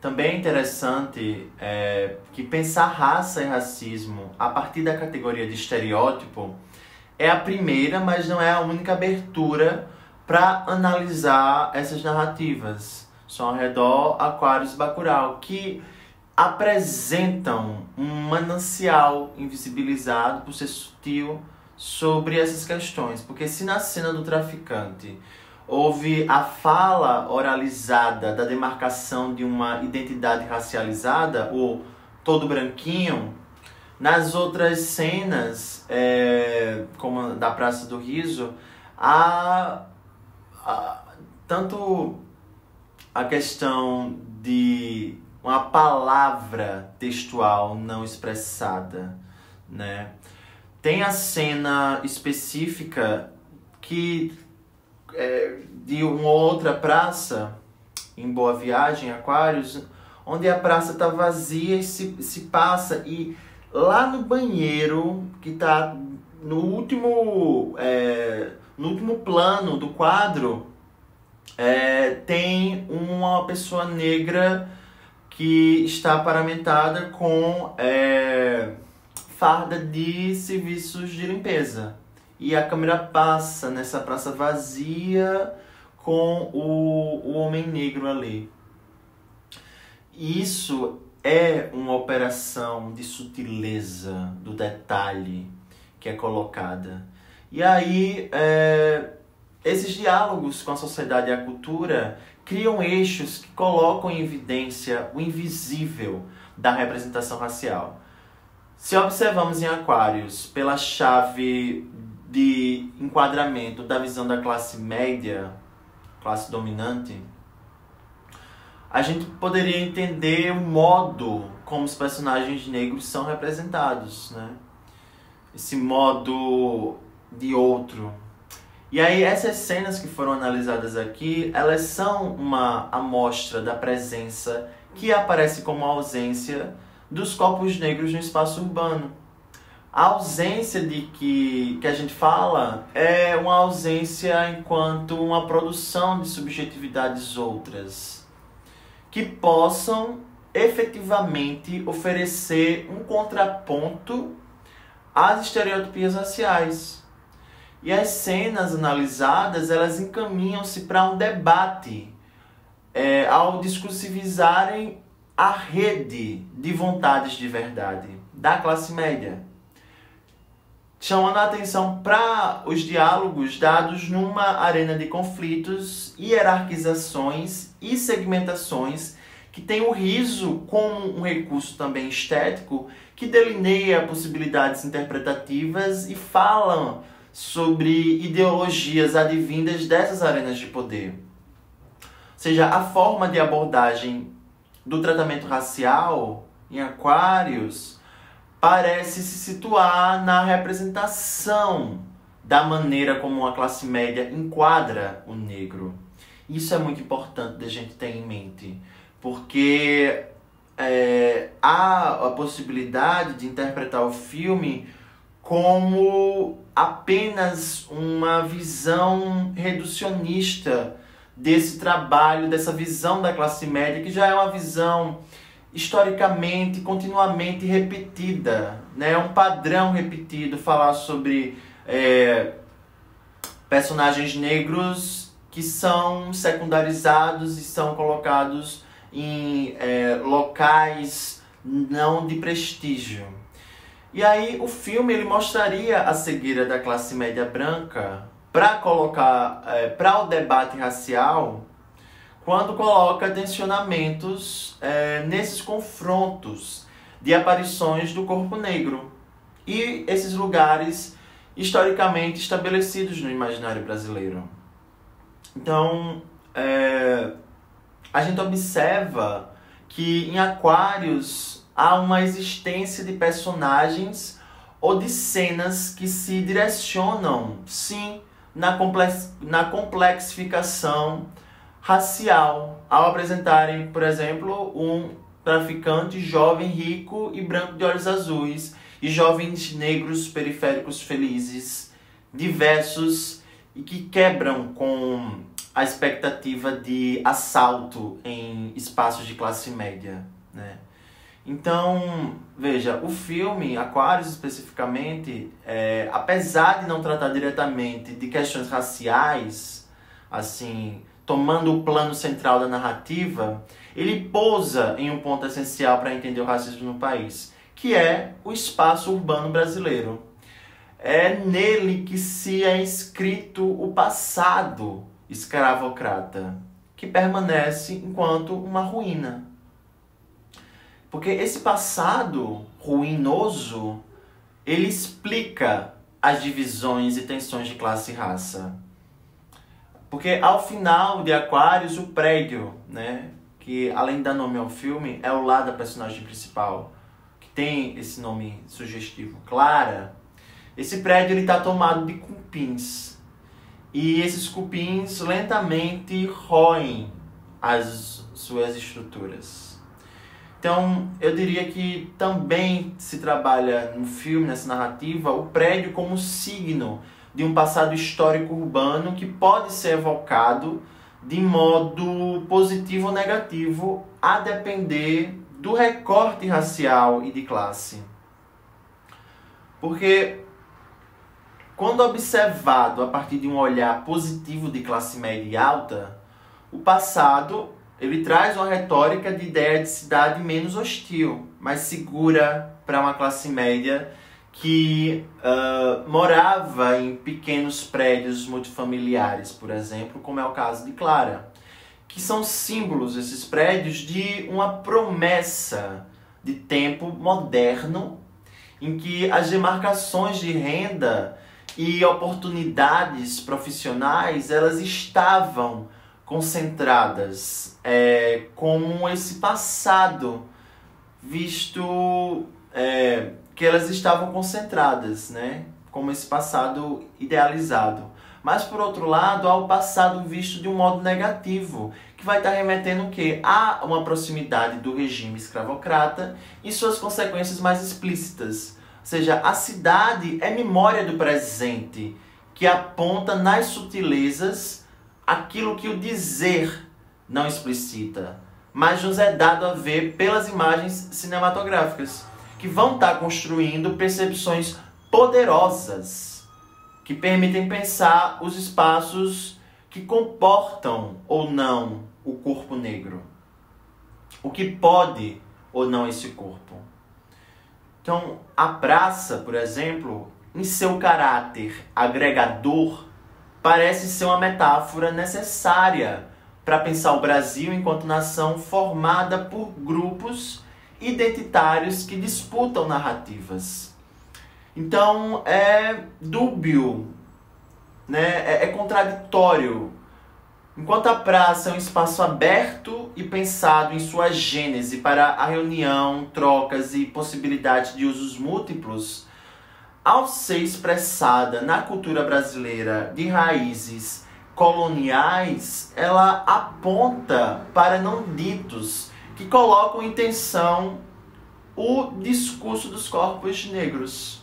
também é interessante que pensar raça e racismo a partir da categoria de estereótipo é a primeira, mas não é a única abertura para analisar essas narrativas. São ao redor Aquários e Bacurau, que apresentam um manancial invisibilizado por ser sutil sobre essas questões. Porque se na cena do traficante houve a fala oralizada da demarcação de uma identidade racializada, ou todo branquinho, nas outras cenas, como da Praça do Riso, tanto a questão de uma palavra textual não expressada, né? Tem a cena específica de uma outra praça, em Boa Viagem, Aquários, onde a praça está vazia e se passa, e lá no banheiro, que está no último plano do quadro, tem uma pessoa negra que está paramentada com farda de serviços de limpeza. E a câmera passa nessa praça vazia com o homem negro ali. Isso é uma operação de sutileza do detalhe que é colocada. E aí, esses diálogos com a sociedade e a cultura criam eixos que colocam em evidência o invisível da representação racial. Se observamos em Aquários pela chave de enquadramento da visão da classe média, classe dominante, a gente poderia entender o modo como os personagens negros são representados, né? Esse modo de outro. E aí essas cenas que foram analisadas aqui, elas são uma amostra da presença que aparece como ausência dos corpos negros no espaço urbano. A ausência de que a gente fala é uma ausência enquanto uma produção de subjetividades outras, que possam efetivamente oferecer um contraponto às estereotipias raciais. E as cenas analisadas, elas encaminham-se para um debate ao discursivizarem a rede de vontades de verdade da classe média, chamando a atenção para os diálogos dados numa arena de conflitos, hierarquizações e segmentações que tem o riso como um recurso também estético que delineia possibilidades interpretativas e falam sobre ideologias advindas dessas arenas de poder. Ou seja, a forma de abordagem do tratamento racial em Aquários parece se situar na representação da maneira como a classe média enquadra o negro. Isso é muito importante da gente ter em mente, porque há a possibilidade de interpretar o filme como apenas uma visão reducionista desse trabalho, dessa visão da classe média, que já é uma visão historicamente, continuamente repetida, né? É um padrão repetido falar sobre personagens negros que são secundarizados e são colocados em locais não de prestígio. E aí o filme ele mostraria a cegueira da classe média branca para colocar para o debate racial, quando coloca tensionamentos nesses confrontos de aparições do corpo negro e esses lugares historicamente estabelecidos no imaginário brasileiro. Então, a gente observa que em Aquários há uma existência de personagens ou de cenas que se direcionam, sim, na complexificação racial, ao apresentarem, por exemplo, um traficante jovem, rico e branco de olhos azuis, e jovens negros periféricos felizes, diversos, e que quebram com a expectativa de assalto em espaços de classe média, né? Então, veja, o filme Aquários especificamente, apesar de não tratar diretamente de questões raciais, assim, tomando o plano central da narrativa, ele pousa em um ponto essencial para entender o racismo no país, que é o espaço urbano brasileiro. É nele que se é escrito o passado escravocrata, que permanece enquanto uma ruína. Porque esse passado ruinoso, ele explica as divisões e tensões de classe e raça. Porque ao final de Aquários, o prédio, né, que além de dar nome ao filme, é o lar da personagem principal, que tem esse nome sugestivo, Clara. Esse prédio está tomado de cupins. E esses cupins lentamente roem as suas estruturas. Então, eu diria que também se trabalha no filme, nessa narrativa, o prédio como signo de um passado histórico urbano que pode ser evocado de modo positivo ou negativo, a depender do recorte racial e de classe. Porque, quando observado a partir de um olhar positivo de classe média e alta, o passado ele traz uma retórica de ideia de cidade menos hostil, mais segura para uma classe média que morava em pequenos prédios multifamiliares, por exemplo, como é o caso de Clara, que são símbolos, esses prédios, de uma promessa de tempo moderno, em que as demarcações de renda e oportunidades profissionais, elas estavam concentradas, como esse passado, visto que elas estavam concentradas, né? Como esse passado idealizado. Mas, por outro lado, há o passado visto de um modo negativo, que vai estar remetendo o quê? A uma proximidade do regime escravocrata e suas consequências mais explícitas. Ou seja, a cidade é memória do presente, que aponta nas sutilezas aquilo que o dizer não explicita, mas nos é dado a ver pelas imagens cinematográficas, que vão estar construindo percepções poderosas, que permitem pensar os espaços que comportam ou não o corpo negro. O que pode ou não esse corpo. Então, a praça, por exemplo, em seu caráter agregador, parece ser uma metáfora necessária para pensar o Brasil enquanto nação formada por grupos identitários que disputam narrativas. Então, é dúbio, né? É contraditório. Enquanto a praça é um espaço aberto e pensado em sua gênese para a reunião, trocas e possibilidade de usos múltiplos, ao ser expressada na cultura brasileira de raízes coloniais, ela aponta para não ditos que colocam em tensão o discurso dos corpos negros.